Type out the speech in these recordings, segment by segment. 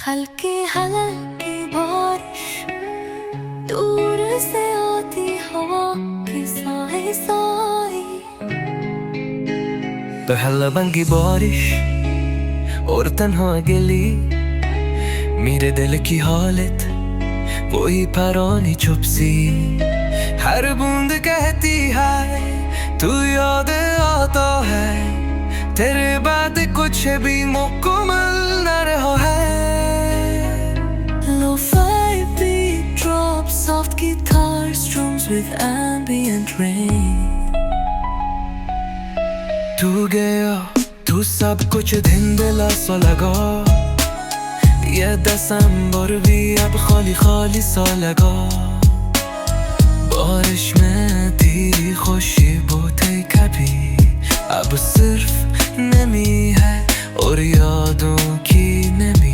हल्की हल्की बारिश, दूर से आती हवा की साए साए। तो बंगी बारिश और तन्हा गली, मेरे दिल की हालत वही पुरानी चुप सी। हर बूंद कहती है तू याद आता है, तेरे बाद कुछ भी मुकम्मल न रहा है। Lo-fi beat drops, soft guitar strums with ambient rain. तू गया तू सब कुछ धुंधला सा लगा, ये दिसंबर भी अब खाली खाली सा लगा। बारिश में तेरी खुशबू थी कभी, अब सिर्फ नमी है और यादों की नमी।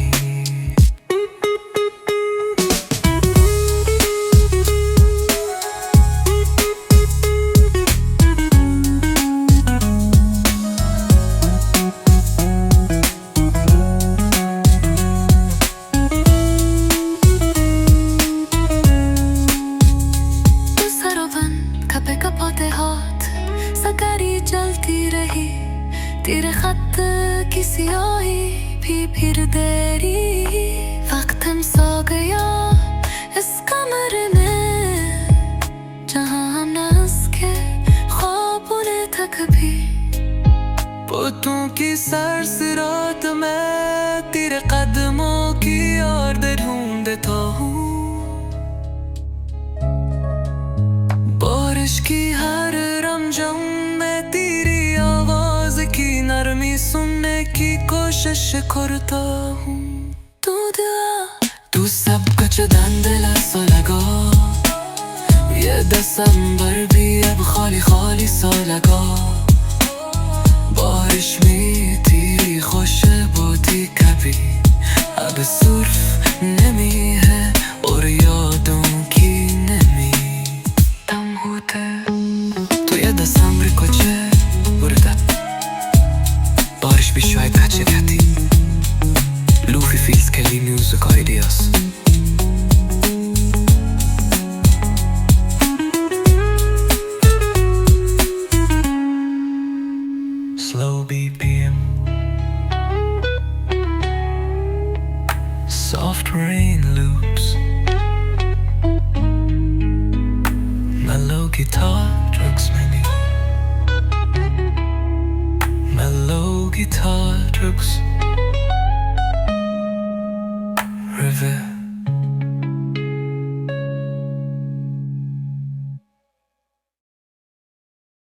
सकारी चलती रही, तेरे खत की स्याही भी फिर देरी। वक्त हम सो गया इस कमरे में, जहाँ हम न उसके ख्वाबों ने तक भी। बुतों की सरसरात में तेरे कदमों की याद ढूंढता हूँ। बारिश की हर रमझम में तेरी आवाज की नरमी सुनने की कोशिश करता हूँ। तू सब कुछ धुंधला सा लगा, ये दिसंबर भी अब खाली खाली सा लगा। बारिश में तेरी खुशबू थी कभी, अब सिर्फ नमी है और यादों की नमी। तो ये दिसंबर कुछ burada, बारिश भी शायद अच्छी रहती। Luffy feels Kelly music ideas. Slow BPM, soft rain loops, mellow guitar drugs many, mellow guitar drugs river.